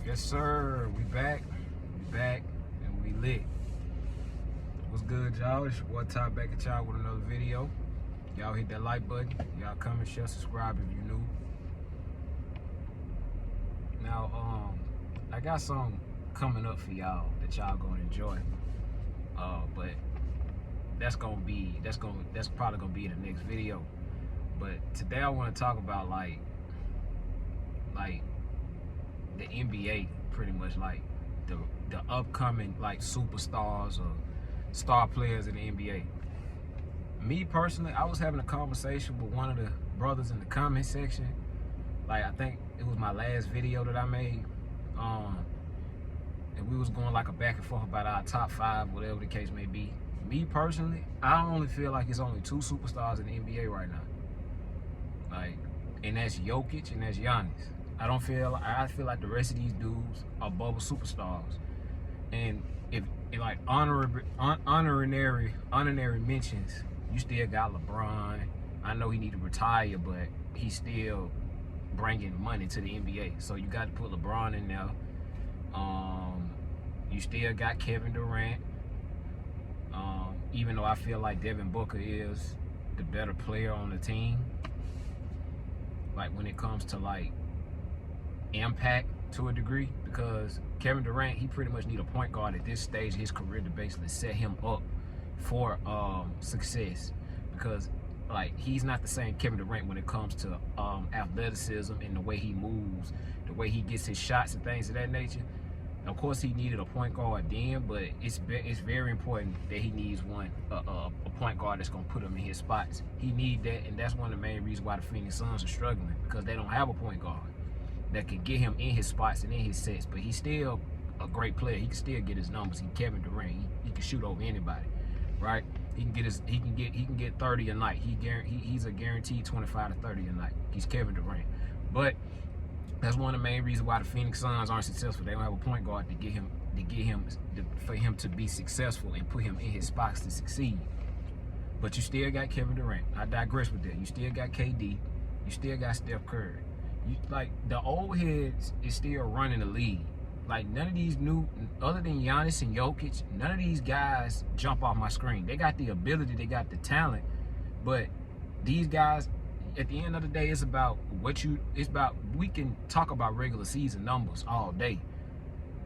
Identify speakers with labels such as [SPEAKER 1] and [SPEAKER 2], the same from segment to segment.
[SPEAKER 1] Yes, sir. We back, and we lit. What's good, y'all? It's your boy Top back at y'all with another video. Y'all hit that like button. Y'all comment, share, subscribe if you new. Now, I got something coming up for y'all that y'all gonna enjoy. But that's probably gonna be the next video. But today I want to talk about like the NBA, pretty much like the upcoming like superstars or star players in the NBA. Me personally, I was having a conversation with one of the brothers in the comment section. Like, I think it was my last video that I made. And we was going like a back and forth about our top 5, whatever the case may be. Me personally, I only feel like it's only 2 superstars in the NBA right now. Like, and that's Jokic and that's Giannis. I feel like the rest of these dudes are bubble superstars. And if like honorary mentions, you still got LeBron. I know he need to retire, but he's still bringing money to the NBA. So you got to put LeBron in there. You still got Kevin Durant. Even though I feel like Devin Booker is the better player on the team. Like when it comes to like impact to a degree, because Kevin Durant, he pretty much need a point guard at this stage of his career to basically set him up for success, because like he's not the same Kevin Durant when it comes to athleticism and the way he moves, the way he gets his shots and things of that nature. Of course, he needed a point guard then, but it's very important that he needs a point guard that's going to put him in his spots. He need that, and that's one of the main reasons why the Phoenix Suns are struggling, because they don't have a point guard that can get him in his spots and in his sets. But he's still a great player. He can still get his numbers. He's Kevin Durant. He can shoot over anybody, right? He can get 30 a night. He's a guaranteed 25 to 30 a night. He's Kevin Durant. But that's one of the main reasons why the Phoenix Suns aren't successful. They don't have a point guard for him to be successful and put him in his spots to succeed. But you still got Kevin Durant. I digress with that. You still got KD. You still got Steph Curry. Like the old heads is still running the league. Like none of these new, other than Giannis and Jokic, none of these guys jump off my screen. They got the ability, they got the talent, but these guys, at the end of the day, it's about we can talk about regular season numbers all day,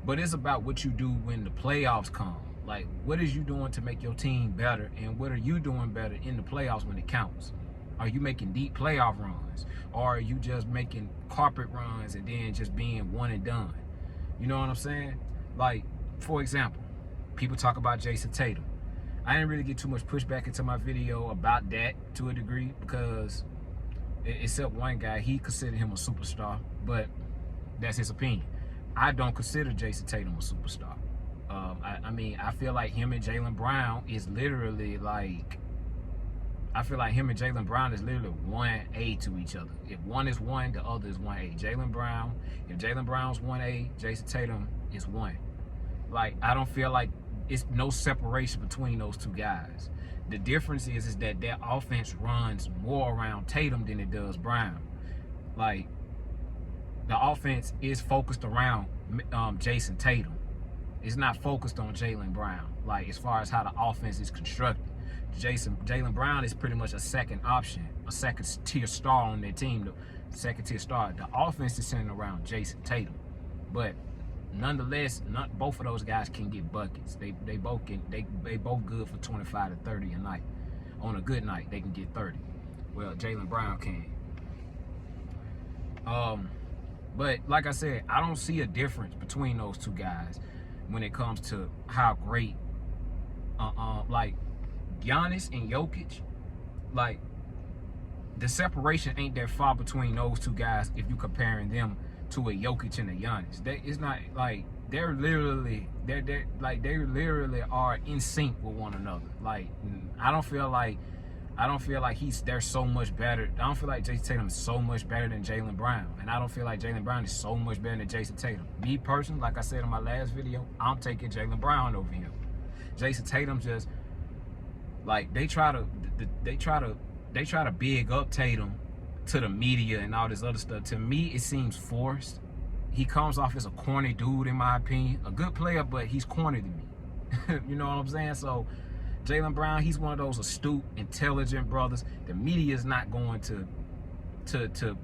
[SPEAKER 1] but it's about what you do when the playoffs come. Like, what is you doing to make your team better, and what are you doing better in the playoffs when it counts? Are you making deep playoff runs? Or are you just making carpet runs and then just being one and done? You know what I'm saying? Like, for example, people talk about Jason Tatum. I didn't really get too much pushback into my video about that to a degree, because except one guy, he considered him a superstar, but that's his opinion. I don't consider Jason Tatum a superstar. I mean, I feel like him and Jaylen Brown is literally like, I feel like him and Jaylen Brown is literally 1A to each other. If one is 1, the other is 1A. If Jaylen Brown's 1A, Jason Tatum is 1. Like, I don't feel like it's no separation between those two guys. The difference is that their offense runs more around Tatum than it does Brown. Like, the offense is focused around Jason Tatum. It's not focused on Jaylen Brown, like as far as how the offense is constructed. Jaylen Brown is pretty much a second option, a second tier star on their team, the second tier star. The offense is centered around Jason Tatum, but nonetheless, both of those guys can get buckets. They both good for 25 to 30 a night. On a good night, they can get 30. Well, Jaylen Brown can. But like I said, I don't see a difference between those two guys when it comes to how great, like Giannis and Jokic, like the separation ain't that far between those two guys if you're comparing them to a Jokic and a Giannis. It's not like they literally are in sync with one another. Like, I don't feel like they're so much better. I don't feel like Jason Tatum is so much better than Jaylen Brown, and I don't feel like Jaylen Brown is so much better than Jason Tatum. Me personally, like I said in my last video, I'm taking Jaylen Brown over him. Jason Tatum just, like, they try to big up Tatum to the media and all this other stuff. To me, it seems forced. he comes off as a corny dude, in my opinion. A good player, but he's corny to me. You know what I'm saying? So Jaylen Brown, he's one of those astute, intelligent brothers. The media is not going to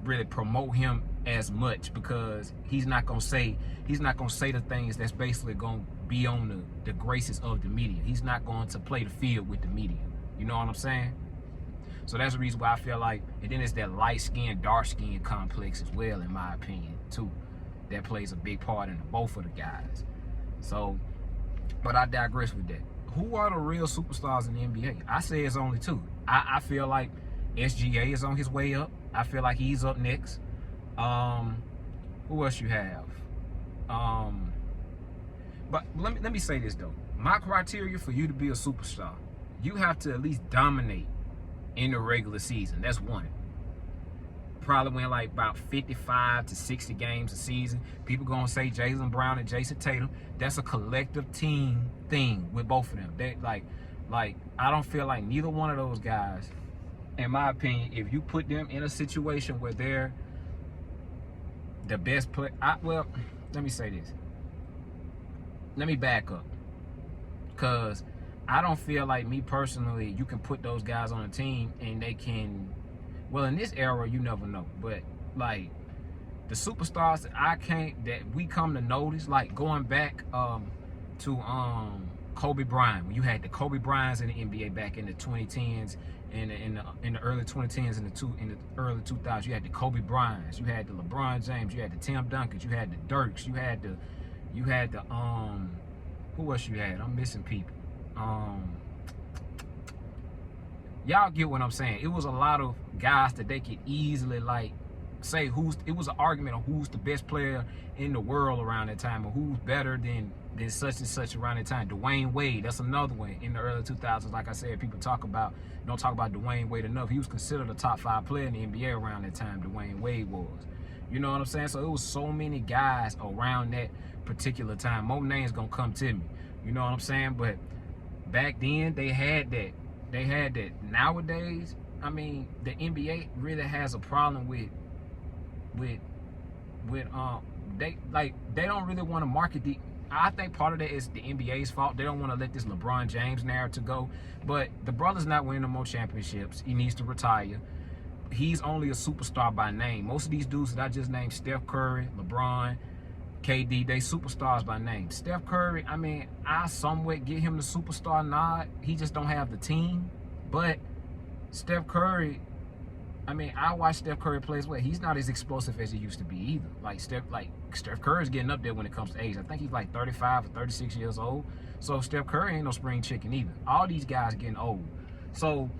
[SPEAKER 1] really promote him as much, because he's not gonna say the things that's basically gonna be on the graces of the media. He's not going to play the field with the media. You know what I'm saying? So that's the reason why I feel like, and then it's that light skin, dark skin complex as well, in my opinion, too. That plays a big part in both of the guys. So, but I digress with that. Who are the real superstars in the NBA? I say it's only two. I feel like SGA is on his way up. I feel like he's up next. Who else you have? But let me say this though. My criteria for you to be a superstar, you have to at least dominate in the regular season. That's one. Probably win like about 55 to 60 games a season. People gonna say Jaylen Brown and Jason Tatum. That's a collective team thing with both of them. They like I don't feel like neither one of those guys, in my opinion, if you put them in a situation where they're the best player. Well, let me say this. Let me back up, because I don't feel like, me personally, you can put those guys on a team and they can, well, in this era, you never know, but like the superstars that we come to notice, like going back to Kobe Bryant, when you had the Kobe Bryants in the NBA back in the 2010s, in the early 2010s, in the early 2000s, you had the Kobe Bryants, you had the LeBron James, you had the Tim Duncans, you had the Dirks, you had the who else you had? I'm missing people. Y'all get what I'm saying. It was a lot of guys that they could easily like say it was an argument on who's the best player in the world around that time, or who's better than such and such around that time. Dwayne Wade, that's another one in the early 2000s. Like I said, people don't talk about Dwayne Wade enough. He was considered a top 5 player in the NBA around that time. Dwayne Wade was. You know what I'm saying? So it was so many guys around that particular time. More names gonna come to me. You know what I'm saying? But back then they had that. Nowadays, I mean, the NBA really has a problem with they don't really want to market the. I think part of that is the NBA's fault. They don't want to let this LeBron James narrative go. But the brother's not winning no more championships. He needs to retire. He's only a superstar by name. Most of these dudes that I just named, Steph Curry, LeBron, KD, they superstars by name. Steph Curry, I mean, I somewhat get him the superstar nod. He just don't have the team. But Steph Curry, I mean, I watch Steph Curry play as well. He's not as explosive as he used to be either. Like Steph Curry's getting up there when it comes to age. I think he's like 35 or 36 years old. So Steph Curry ain't no spring chicken either. All these guys getting old. So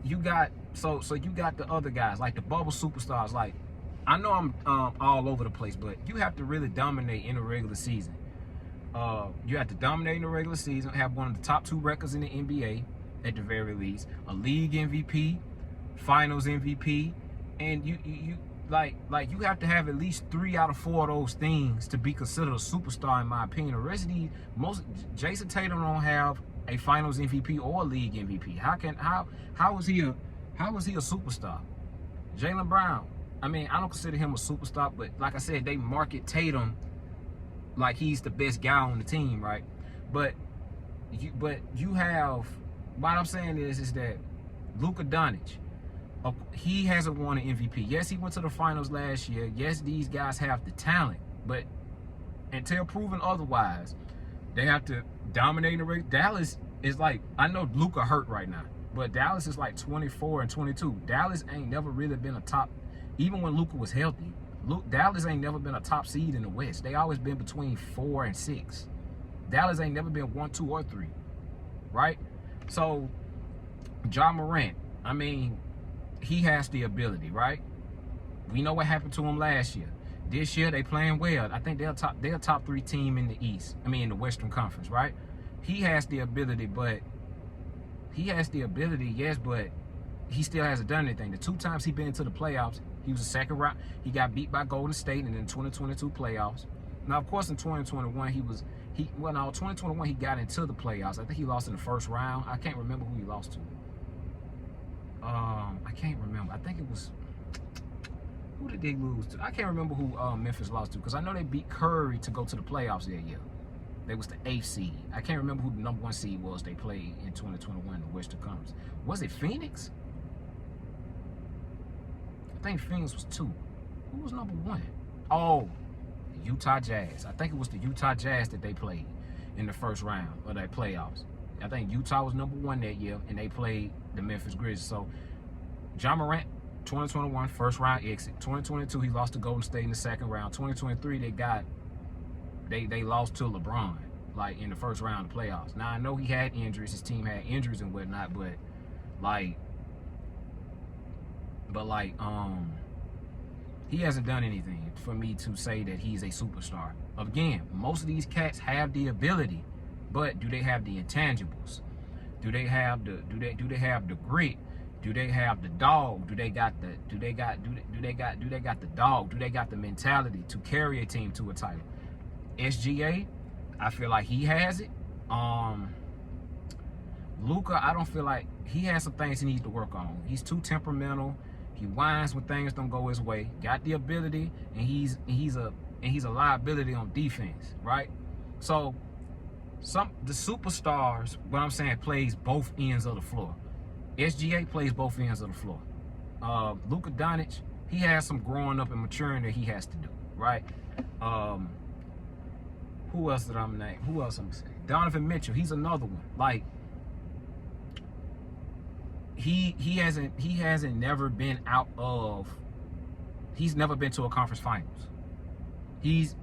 [SPEAKER 1] you got you got the other guys, like the bubble superstars. Like, I know I'm all over the place, but you have to really dominate in the regular season. You have to dominate in the regular season, have one of the top 2 records in the NBA at the very least, a league MVP, finals MVP, and you you have to have at least 3 out of 4 of those things to be considered a superstar, in my opinion. The rest of these, Jason Tatum don't have a finals MVP or a league MVP. How is he a superstar? Jaylen Brown, I mean, I don't consider him a superstar, but like I said, they market Tatum like he's the best guy on the team, right? But you have, what I'm saying is that Luka Doncic, he hasn't won an MVP. Yes, he went to the finals last year. Yes, these guys have the talent, but until proven otherwise, they have to dominate the race. Dallas is like, I know Luka hurt right now, but Dallas is like 24 and 22. Dallas ain't never really been a top, even when Luka was healthy. Dallas ain't never been a top seed in the West. They always been between 4 and 6. Dallas ain't never been 1, 2, or 3, right? So, Ja Morant, I mean, he has the ability, right? We know what happened to him last year. This year they playing well. I think they're a top 3 team in the East. I mean, in the Western Conference, right? He has the ability, yes, but he still hasn't done anything. The 2 times he been into the playoffs, he was a second round. He got beat by Golden State in the 2022 playoffs. Now, of course, in 2021 2021 he got into the playoffs. I think he lost in the first round. I can't remember who he lost to. I can't remember. I think it was, Who did they lose to? I can't remember who Memphis lost to, because I know they beat Curry to go to the playoffs that year. They was the 8th seed. I can't remember who the number 1 seed was they played in 2021, the Western Conference. Was it Phoenix? I think Phoenix was 2. Who was number 1? Oh, the Utah Jazz. I think it was the Utah Jazz that they played in the first round of that playoffs. I think Utah was number 1 that year, and they played the Memphis Grizzlies. So, Ja Morant, 2021, first round exit. 2022, he lost to Golden State in the second round. 2023, they lost to LeBron, like, in the first round of the playoffs. Now, I know he had injuries. His team had injuries and whatnot, but he hasn't done anything for me to say that he's a superstar. Again, most of these cats have the ability, but do they have the intangibles? Do they have the grit? Do they have the dog? Do they got the dog? Do they got the mentality to carry a team to a title? SGA, I feel like he has it. Luka, I don't feel like he has some things he needs to work on. He's too temperamental. He whines when things don't go his way. Got the ability, and he's a liability on defense, right? So the superstars, what I'm saying, plays both ends of the floor. SGA plays both ends of the floor. Luka Doncic, he has some growing up and maturing that he has to do, right? Who else did I name? Who else I'm saying? Donovan Mitchell, he's another one. Like, he hasn't never been out of. He's never been to a conference finals. He's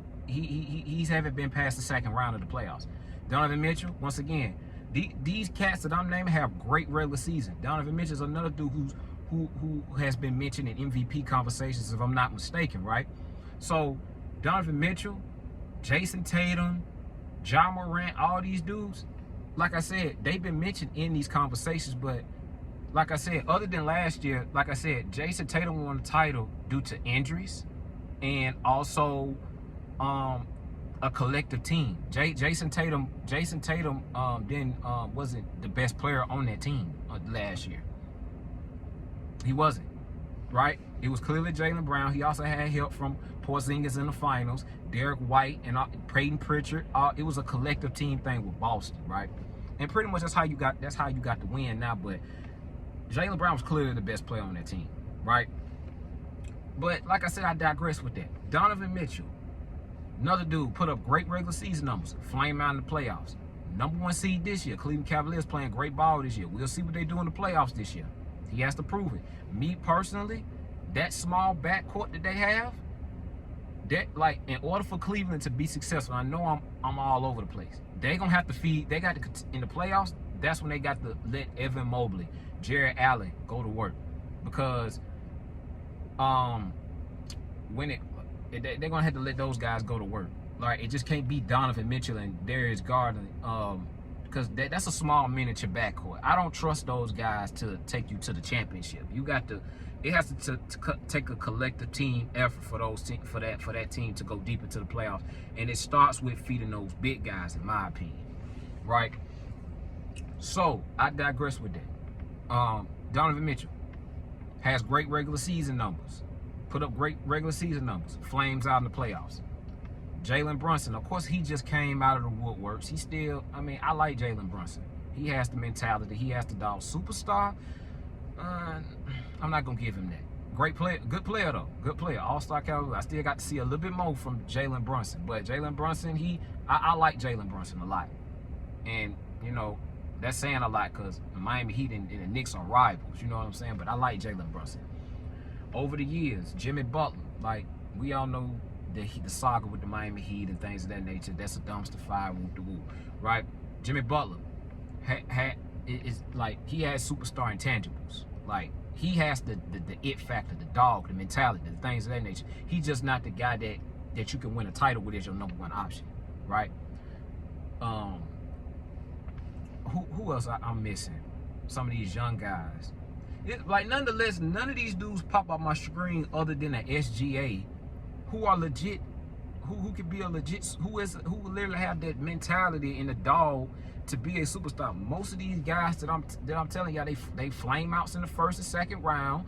[SPEAKER 1] haven't been past the second round of the playoffs. Donovan Mitchell, once again, these cats that I'm naming have great regular season. Donovan Mitchell is another dude who has been mentioned in MVP conversations, if I'm not mistaken, right? So Donovan Mitchell, Jason Tatum, Ja Morant, all these dudes, like I said, they've been mentioned in these conversations, but like I said, other than last year, like I said, Jason Tatum won the title due to injuries and also a collective team. Jason Tatum wasn't the best player on that team last year. He wasn't, right? It was clearly Jaylen Brown. He also had help from Porzingis in the finals, Derek White and Peyton Pritchard. It was a collective team thing with Boston, right? And pretty much that's how you got the win now. But Jaylen Brown was clearly the best player on that team, right? But like I said, I digress with that. Donovan Mitchell, another dude, put up great regular season numbers, flame out in the playoffs. Number 1 seed this year. Cleveland Cavaliers playing great ball this year. We'll see what they do in the playoffs this year. He has to prove it. Me personally, that small backcourt that they have, that, like, in order for Cleveland to be successful, I know I'm all over the place. They gonna have to feed. They got to, in the playoffs. That's when they got to let Evan Mobley, Jared Allen go to work, because when they're gonna have to let those guys go to work. Like, it just can't be Donovan Mitchell and Darius Garland, because that's a small miniature backcourt. I don't trust those guys to take you to the championship. You got to. It has to take a collective team effort for that team to go deep into the playoffs, and it starts with feeding those big guys, in my opinion, right? So I digress with that. Donovan Mitchell has great regular season numbers, put up great regular season numbers, flames out in the playoffs. Jalen Brunson, of course, he just came out of the woodworks. He still, I mean, I like Jalen Brunson. He has the mentality. He has the dog. Superstar, I'm not going to give him that. Great player. Good player, though. Good player. All-star caliber. I still got to see a little bit more from Jalen Brunson. But Jalen Brunson, I like Jalen Brunson a lot. And, you know, that's saying a lot, because Miami Heat and the Knicks are rivals. You know what I'm saying? But I like Jalen Brunson. Over the years, Jimmy Butler, like, we all know the saga with the Miami Heat and things of that nature. That's a dumpster fire, whoop-de-whoop, right? Jimmy Butler is like, he has superstar intangibles. Like, he has the it factor, the dog, the mentality, the things of that nature. He's just not the guy that you can win a title with as your number 1 option, right? Who else I'm missing? Some of these young guys. Like, nonetheless, none of these dudes pop up my screen other than an SGA, who are legit, who could be a legit, who will literally have that mentality and the dog to be a superstar. Most of these guys that I'm telling y'all, they flame outs in the first and second round.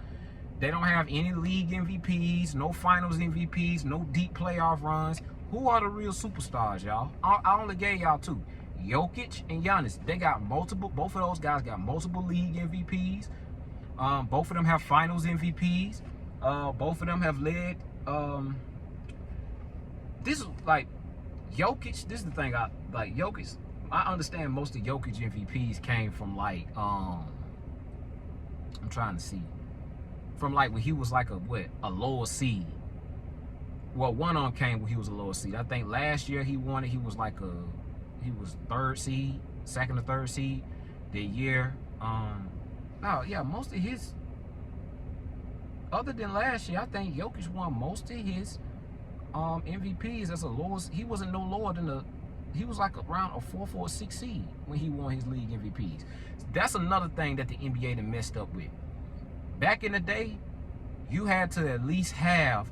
[SPEAKER 1] They don't have any league MVPs, no finals MVPs, no deep playoff runs. Who are the real superstars, y'all? I only gave y'all two. Jokic and Giannis. They got multiple, both of those guys got multiple league MVPs. Both of them have finals MVPs. Both of them have led. This is like Jokic. This is the thing I like. Jokic. I understand most of Jokic MVPs came from like I'm trying to see, from like when he was like a lower seed. Well, one on came when he was a lower seed. I think last year he won it. He was third seed, second or third seed. The year, most of his, other than last year, I think Jokic won most of his MVPs as a lowest. He wasn't no lower than he was like around a 4th or 6th seed when he won his league MVPs. That's another thing that the NBA done messed up with. Back in the day, you had to at least have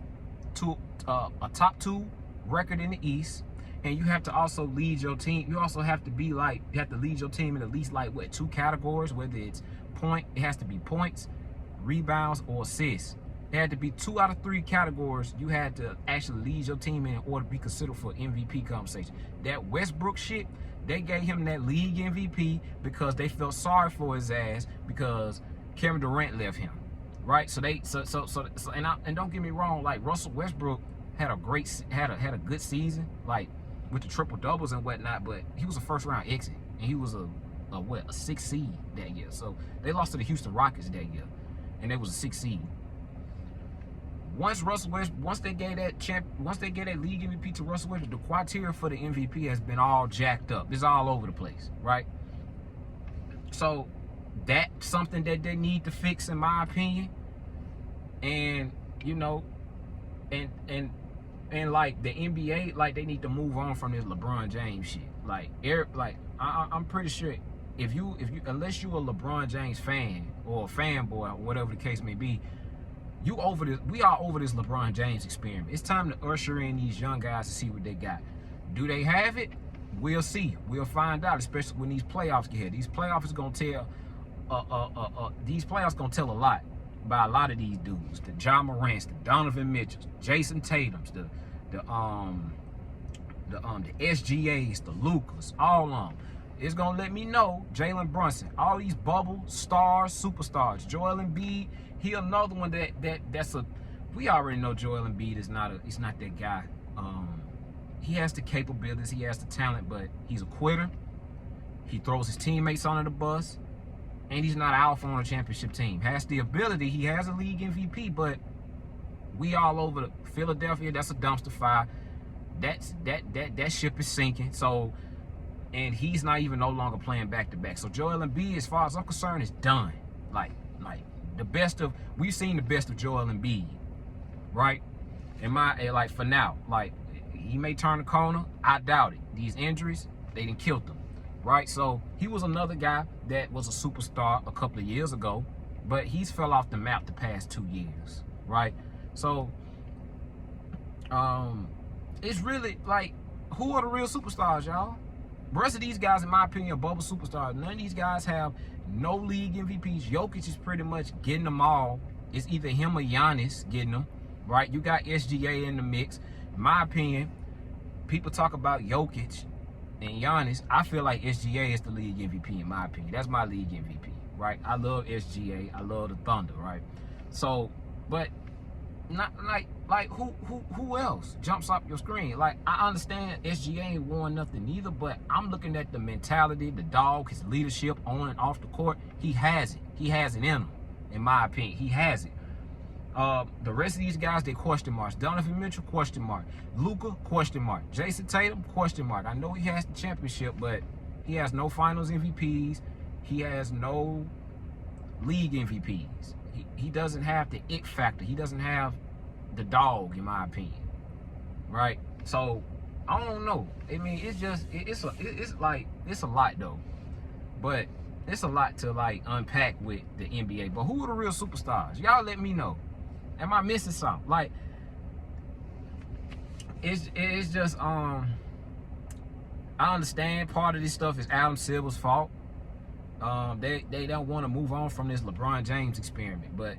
[SPEAKER 1] a top 2 record in the East, and you have to also lead your team. You also have to be like, you have to lead your team in at least like 2 categories, whether it's it has to be points, rebounds, or assists. It had to be 2 out of 3 categories you had to actually lead your team in order to be considered for MVP conversation. That Westbrook shit, they gave him that league MVP because they felt sorry for his ass because Kevin Durant left him, right? So and don't get me wrong, like Russell Westbrook had a good season, like with the triple doubles and whatnot, but he was a first round exit and he was a 6th seed that year. So they lost to the Houston Rockets that year, and they was a 6th seed. Once they gave that league MVP to Russell Westbrook, the criteria for the MVP has been all jacked up. It's all over the place, right? So that's something that they need to fix, in my opinion. And you know, and like the NBA, like they need to move on from this LeBron James shit. I'm pretty sure if you unless you're a LeBron James fan or a fanboy or whatever the case may be, we are over this LeBron James experiment. It's time to usher in these young guys to see what they got. Do they have it? We'll see. We'll find out, especially when these playoffs get here. These playoffs gonna tell a lot about a lot of these dudes. The Ja Morants, the Donovan Mitchells, Jason Tatums, the SGAs, the Lucas, all of them. It's gonna let me know Jalen Brunson, all these bubble stars, superstars. Joel Embiid, he another one that's a. We already know Joel Embiid is not that guy. He has the capabilities, he has the talent, but he's a quitter. He throws his teammates under the bus, and he's not alpha on a championship team. Has the ability, he has a league MVP, but we all over Philadelphia. That's a dumpster fire. That ship is sinking. So, and he's not even no longer playing back to back. So Joel Embiid, as far as I'm concerned, is done. Like we've seen the best of Joel Embiid, right? For now, like he may turn the corner. I doubt it. These injuries, they done killed him, right? So he was another guy that was a superstar a couple of years ago, but he's fell off the map the past 2 years, right? So, it's really like, who are the real superstars, y'all? The rest of these guys, in my opinion, are bubble superstars. None of these guys have no league MVPs. Jokic is pretty much getting them all. It's either him or Giannis getting them, right? You got SGA in the mix. In my opinion, people talk about Jokic and Giannis. I feel like SGA is the league MVP, in my opinion. That's my league MVP, right? I love SGA. I love the Thunder, right? So, but not like who else jumps up your screen? Like, I understand SGA ain't won nothing either, but I'm looking at the mentality, the dog, his leadership on and off the court. He has it. He has it in him, in my opinion. He has it. The rest of these guys, they question marks. Donovan Mitchell, question mark. Luka, question mark. Jason Tatum, question mark. I know he has the championship, but he has no finals MVPs. He has no league MVPs. He doesn't have the it factor. He doesn't have the dog, in my opinion, right? So I don't know. I mean, it's a lot though, but it's a lot to like unpack with the NBA. But who are the real superstars? Y'all let me know. Am I missing something? Like, it's just I understand part of this stuff is Adam Silver's fault. They don't want to move on from this LeBron James experiment, but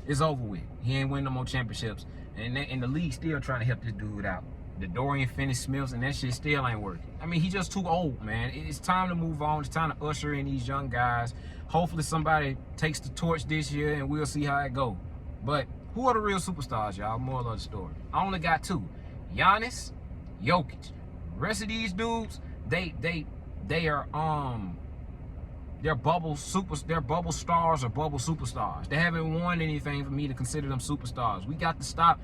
[SPEAKER 1] It's over with. He ain't winning no more championships. And the league still trying to help this dude out. The Dorian Finney-Smiths and that shit still ain't working. I mean, he's just too old, man. It's time to move on. It's time to usher in these young guys. Hopefully somebody takes the torch this year and we'll see how it goes. But who are the real superstars, y'all? Moral of the story. I only got two. Giannis, Jokic. The rest of these dudes, they are they're bubble stars or bubble superstars. They haven't won anything for me to consider them superstars. We got to stop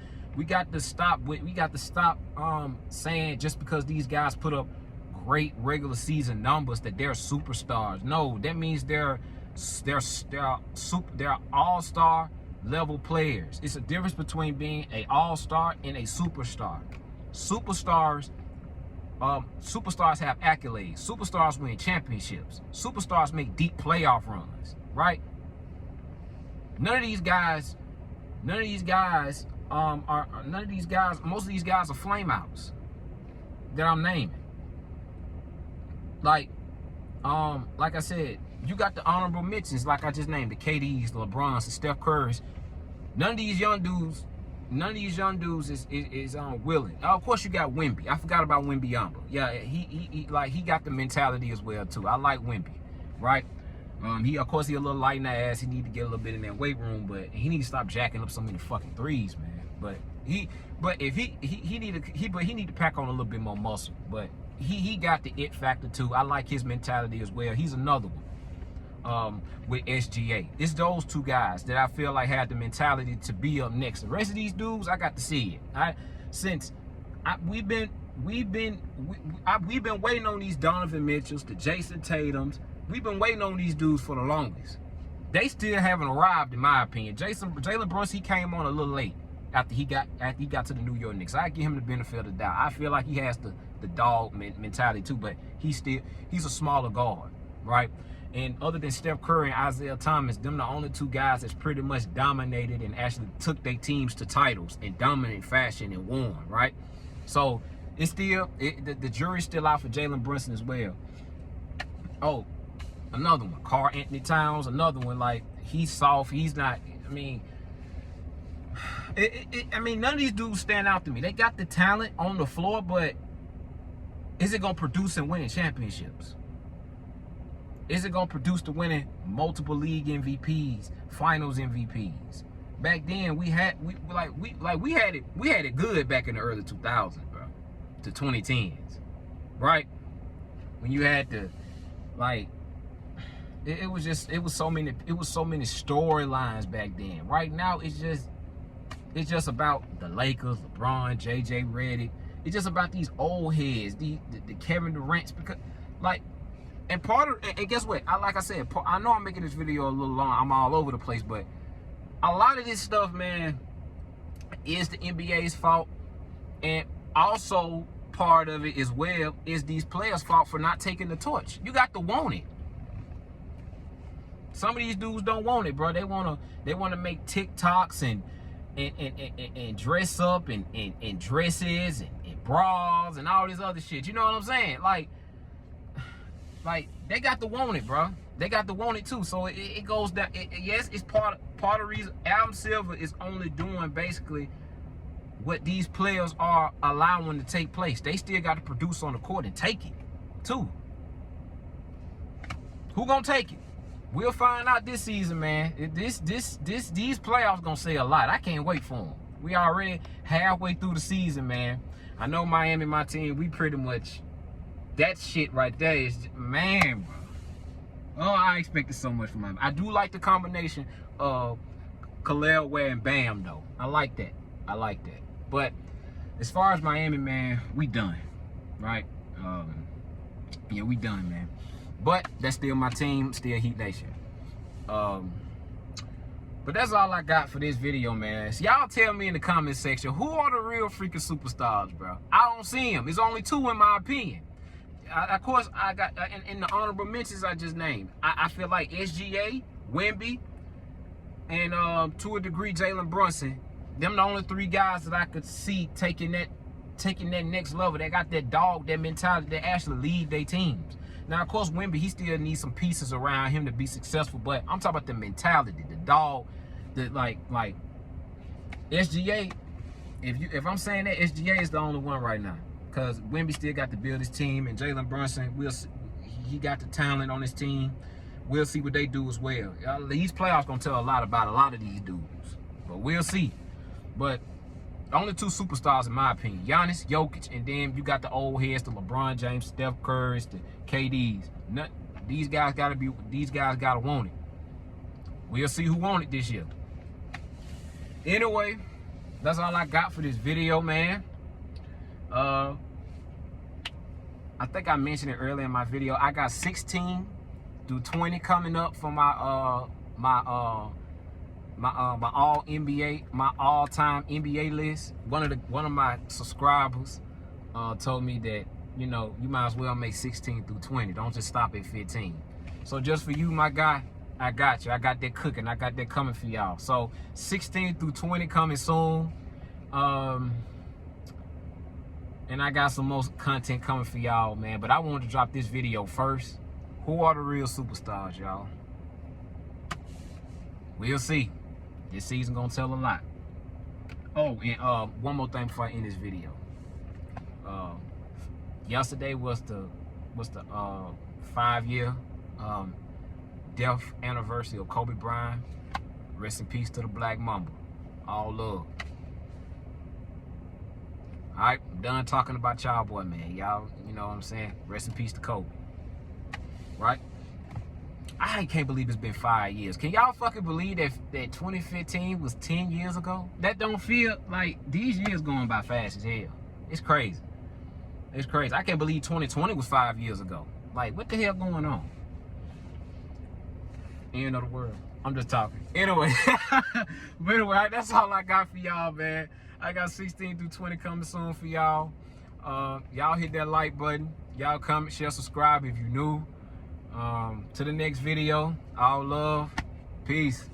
[SPEAKER 1] saying just because these guys put up great regular season numbers that they're superstars. No, that means they're all-star level players. It's a difference between being an all-star and a superstar. Superstars have accolades. Superstars win championships. Superstars make deep playoff runs, right? Most of these guys are flameouts that I'm naming. Like I said, you got the honorable mentions, like I just named, the KDs, the LeBrons, the Steph Currys. None of these young dudes is willing. Of course, you got Wemby. I forgot about Wembanyama. Yeah, he got the mentality as well too. I like Wemby, right? Of course he a little light in the ass. He need to get a little bit in that weight room, but he need to stop jacking up so many fucking threes, man. But he need to pack on a little bit more muscle. But he got the it factor too. I like his mentality as well. He's another one. With SGA. It's those two guys that I feel like had the mentality to be up next. The rest of these dudes, I got to see it. We've been waiting on these Donovan Mitchells, the Jason Tatums. We've been waiting on these dudes for the longest. They still haven't arrived, in my opinion. Jalen Brunson, he came on a little late after he got to the New York Knicks. I give him the benefit of the doubt. I feel like he has the dog mentality too, but he's a smaller guard, right? And other than Steph Curry and Isaiah Thomas, them the only two guys that's pretty much dominated and actually took their teams to titles in dominant fashion and won, right? So it's still, the jury's still out for Jalen Brunson as well. Oh, another one, Karl Anthony Towns, another one. Like, he's soft. He's not, I mean, none of these dudes stand out to me. They got the talent on the floor, but is it going to produce and winning championships? Is it gonna produce to winning multiple league MVPs, finals MVPs? Back then we had it good back in the early 2000s, bro, to 2010s, right? When you had to, like, it was so many storylines back then. Right now it's just about the Lakers, LeBron, JJ Redick. It's just about these old heads, the Kevin Durant's, because like. And guess what? Like I said, I know I'm making this video a little long. I'm all over the place, but a lot of this stuff, man, is the NBA's fault. And also part of it as well is these players' fault for not taking the torch. You got to want it. Some of these dudes don't want it, bro. They wanna make TikToks and dress up and dresses and bras and all this other shit. You know what I'm saying? Like, they got to want it, bro. They got to want it too. So it goes down. Yes, it's part of the reason Adam Silver is only doing basically what these players are allowing to take place. They still got to produce on the court and take it too. Who gonna take it? We'll find out this season, man. These playoffs gonna say a lot. I can't wait for them. We already halfway through the season, man. I know Miami, my team, we pretty much. That shit right there is, man, bro. Oh, I expected so much from him. I do like the combination of Khalil Ware and Bam, though. I like that. But as far as Miami, man, we done, right? Yeah, we done, man. But that's still my team, still Heat Nation. But that's all I got for this video, man. So y'all tell me in the comment section, who are the real freaking superstars, bro? I don't see them. There's only two in my opinion. Of course, I got in the honorable mentions I just named. I feel like SGA, Wemby, and to a degree Jalen Brunson. Them the only three guys that I could see taking that next level. They got that dog, that mentality, that actually lead their teams. Now, of course, Wemby, he still needs some pieces around him to be successful. But I'm talking about the mentality, the dog like SGA. If I'm saying that, SGA is the only one right now, because Wemby still got to build his team, and Jalen Brunson he got the talent on his team. We'll see what they do as well. These playoffs gonna tell a lot about a lot of these dudes, but we'll see. But only two superstars in my opinion: Giannis, Jokic, and then you got the old heads, the LeBron James, Steph Curry's, the KDs. These guys gotta want it. We'll see who won it this year. Anyway, that's all I got for this video, man. I think I mentioned it earlier in my video. I got 16 through 20 coming up for my all NBA, my all-time NBA list. One of my subscribers told me that, you know, you might as well make 16 through 20. Don't just stop at 15. So just for you, my guy, I got you. I got that cooking. I got that coming for y'all. So 16 through 20 coming soon. And I got some more content coming for y'all, man. But I wanted to drop this video first. Who are the real superstars, y'all? We'll see. This season gonna tell a lot. Oh, and one more thing before I end this video. Yesterday was the 5-year death anniversary of Kobe Bryant. Rest in peace to the Black Mamba. All love. All right, I'm done talking about y'all, boy, man. Y'all, you know what I'm saying? Rest in peace to Kobe. Right? I can't believe it's been 5 years. Can y'all fucking believe that 2015 was 10 years ago? That don't feel like these years going by fast as hell. It's crazy. It's crazy. I can't believe 2020 was 5 years ago. Like, what the hell going on? End of the world. I'm just talking. Anyway, but anyway, that's all I got for y'all, man. I got 16 through 20 coming soon for y'all. Y'all hit that like button. Y'all comment, share, subscribe if you're new. To the next video. All love. Peace.